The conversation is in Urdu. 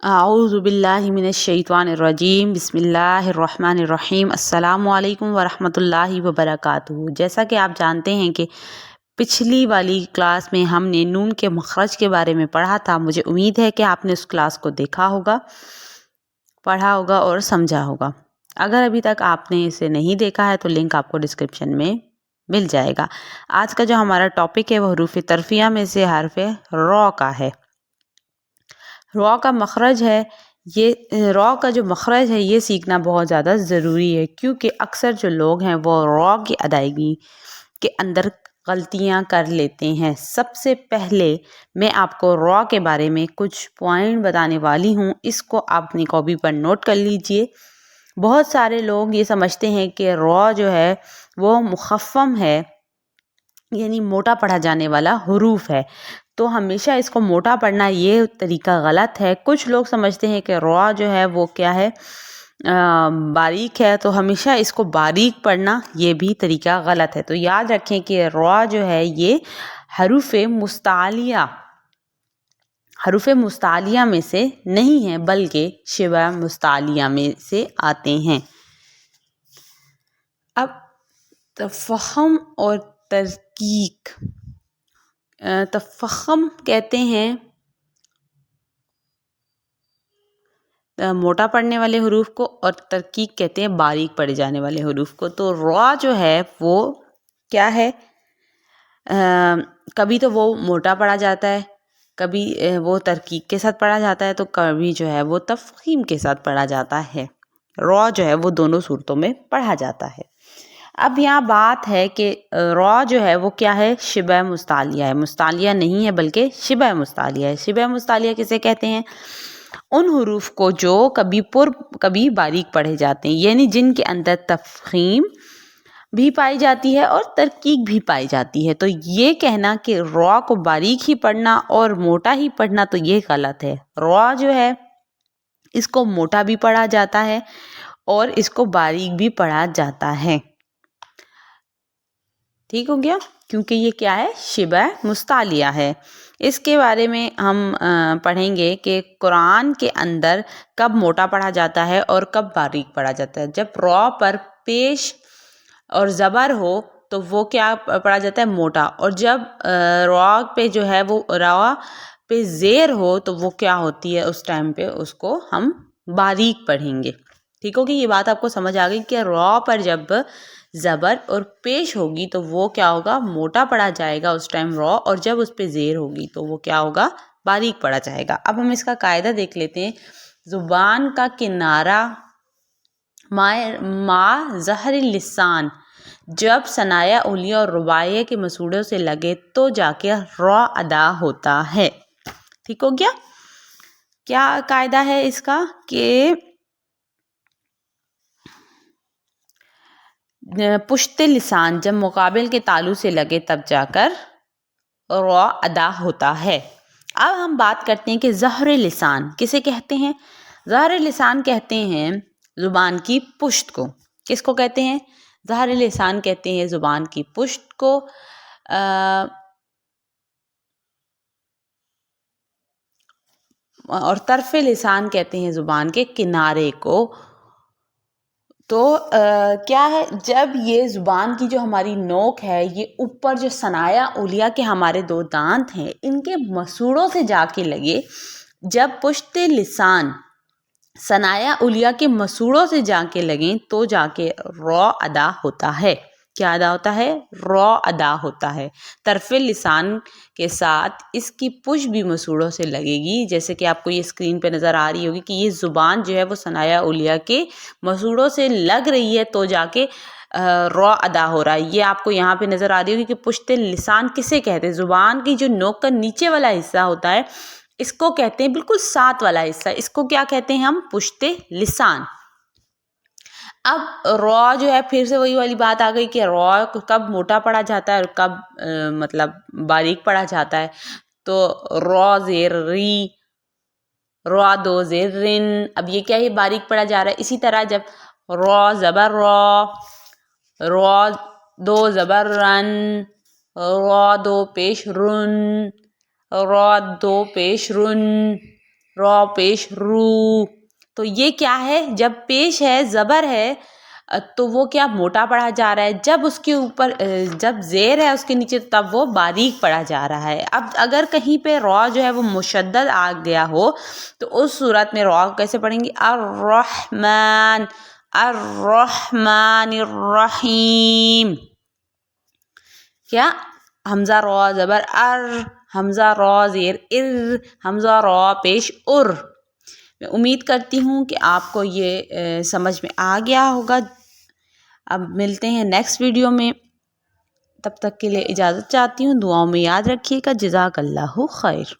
اعوذ باللہ من الشیطان الرجیم بسم اللہ الرحمن الرحیم السلام علیکم ورحمۃ اللہ وبرکاتہ۔ جیسا کہ آپ جانتے ہیں کہ پچھلی والی کلاس میں ہم نے نون کے مخرج کے بارے میں پڑھا تھا۔ مجھے امید ہے کہ آپ نے اس کلاس کو دیکھا ہوگا، پڑھا ہوگا اور سمجھا ہوگا۔ اگر ابھی تک آپ نے اسے نہیں دیکھا ہے تو لنک آپ کو ڈسکرپشن میں مل جائے گا۔ آج کا جو ہمارا ٹاپک ہے وہ حروف ترفیہ میں سے حرف را کا ہے۔ را کا مخرج ہے، را کا جو مخرج ہے یہ سیکھنا بہت زیادہ ضروری ہے، کیونکہ اکثر جو لوگ ہیں وہ را کی ادائیگی کے اندر غلطیاں کر لیتے ہیں۔ سب سے پہلے میں آپ کو را کے بارے میں کچھ پوائنٹ بتانے والی ہوں، اس کو آپ اپنی کاپی پر نوٹ کر لیجئے۔ بہت سارے لوگ یہ سمجھتے ہیں کہ را جو ہے وہ مخفم ہے، یعنی موٹا پڑھا جانے والا حروف ہے، تو ہمیشہ اس کو موٹا پڑھنا یہ طریقہ غلط ہے۔ کچھ لوگ سمجھتے ہیں کہ را جو ہے وہ کیا ہے، باریک ہے، تو ہمیشہ اس کو باریک پڑھنا یہ بھی طریقہ غلط ہے۔ تو یاد رکھیں کہ را جو ہے یہ حروف مستعلیہ میں سے نہیں ہے، بلکہ شبہ مستعلیہ میں سے آتے ہیں۔ اب تفخم اور ترقیق، تفخم کہتے ہیں موٹا پڑھنے والے حروف کو، اور ترقیق کہتے ہیں باریک پڑھے جانے والے حروف کو۔ تو را جو ہے وہ کیا ہے، کبھی تو وہ موٹا پڑھا جاتا ہے، کبھی وہ ترقیق کے ساتھ پڑھا جاتا ہے، تو کبھی جو ہے وہ تفخیم کے ساتھ پڑھا جاتا ہے۔ را جو ہے وہ دونوں صورتوں میں پڑھا جاتا ہے۔ اب یہاں بات ہے کہ را جو ہے وہ کیا ہے، شبہ مستعلیہ ہے، مستعلیہ نہیں ہے بلکہ شبہ مستعلیہ ہے۔ شبہ مستعلیہ کسے کہتے ہیں؟ ان حروف کو جو کبھی باریک پڑھے جاتے ہیں، یعنی جن کے اندر تفخیم بھی پائی جاتی ہے اور ترقیق بھی پائی جاتی ہے۔ تو یہ کہنا کہ را کو باریک ہی پڑھنا اور موٹا ہی پڑھنا، تو یہ غلط ہے۔ را جو ہے اس کو موٹا بھی پڑھا جاتا ہے اور اس کو باریک بھی پڑھا جاتا ہے۔ ٹھیک ہو گیا؟ کیونکہ یہ کیا ہے، شبہ مستعلیہ ہے۔ اس کے بارے میں ہم پڑھیں گے کہ قرآن کے اندر کب موٹا پڑھا جاتا ہے اور کب باریک پڑھا جاتا ہے۔ جب را پر پیش اور زبر ہو تو وہ کیا پڑھا جاتا ہے، موٹا، اور جب را پہ جو ہے وہ را پہ زیر ہو تو وہ کیا ہوتی ہے، اس ٹائم پہ اس کو ہم باریک پڑھیں گے۔ ٹھیک ہوگی؟ یہ بات آپ کو سمجھ آ گئی کہ را پر جب زبر اور پیش ہوگی تو وہ کیا ہوگا، موٹا پڑھا جائے گا اس ٹائم را، اور جب اس پہ زیر ہوگی تو وہ کیا ہوگا، باریک پڑھا جائے گا۔ اب ہم اس کا قاعدہ دیکھ لیتے ہیں۔ زبان کا کنارہ ما ظہر اللسان جب ثنایا اولیہ اور رباعیہ کے مسوڑوں سے لگے تو جا کے را ادا ہوتا ہے۔ ٹھیک ہو گیا؟ کیا قاعدہ ہے اس کا کہ پشت لسان جب مقابل کے تالو سے لگے تب جا کر را ادا ہوتا ہے۔ اب ہم بات کرتے ہیں کہ ظہر لسان کسے کہتے ہیں؟ ظہر لسان کہتے ہیں زبان کی پشت کو۔ کس کو کہتے ہیں؟ ظہر لسان کہتے ہیں زبان کی پشت کو، اور طرف لسان کہتے ہیں زبان کے کنارے کو۔ تو کیا ہے، جب یہ زبان کی جو ہماری نوک ہے، یہ اوپر جو ثنایا اولیہ کے ہمارے دو دانت ہیں، ان کے مسوڑوں سے جا کے لگے، جب پشت لسان ثنایا اولیہ کے مسوڑوں سے جا کے لگیں تو جا کے را ادا ہوتا ہے۔ کیا ادا ہوتا ہے؟ را ادا ہوتا ہے۔ طرف لسان کے ساتھ اس کی پشت بھی مسوڑوں سے لگے گی، جیسے کہ آپ کو یہ اسکرین پہ نظر آ رہی ہوگی کہ یہ زبان جو ہے وہ ثنایا اولیہ کے مسوڑوں سے لگ رہی ہے تو جا کے را ادا ہو رہا ہے۔ یہ آپ کو یہاں پہ نظر آ رہی ہوگی کہ پشت لسان کسے کہتے ہیں؟ زبان کی جو نوک کا نیچے والا حصہ ہوتا ہے، اس کو کہتے ہیں بالکل ساتھ والا حصہ، اس کو کیا کہتے ہیں ہم؟ پشت لسان۔ اب را جو ہے، پھر سے وہی والی بات آ گئی کہ را کب موٹا پڑھا جاتا ہے اور کب مطلب باریک پڑھا جاتا ہے۔ تو را زیر ری، را دو زیر رن، اب یہ کیا ہے، باریک پڑھا جا رہا ہے۔ اسی طرح جب را زبر را، را دو زبر رن، را دو پیش رن، را دو پیش رن، رو پیش رو. تو یہ کیا ہے؟ جب پیش ہے زبر ہے تو وہ کیا موٹا پڑھا جا رہا ہے، جب اس کے اوپر جب زیر ہے اس کے نیچے تب وہ باریک پڑھا جا رہا ہے. اب اگر کہیں پہ رو جو ہے وہ مشدد آ گیا ہو تو اس صورت میں رو کیسے پڑھیں گے؟ الرحمن الرحمن الرحیم. کیا؟ حمزہ رو زبر ار، حمزہ رو زیر ار، حمزہ رو پیش ار. میں امید کرتی ہوں کہ آپ کو یہ سمجھ میں آ گیا ہوگا. اب ملتے ہیں نیکسٹ ویڈیو میں، تب تک کے لیے اجازت چاہتی ہوں. دعاؤں میں یاد رکھیے گا. جزاک اللہ خیر.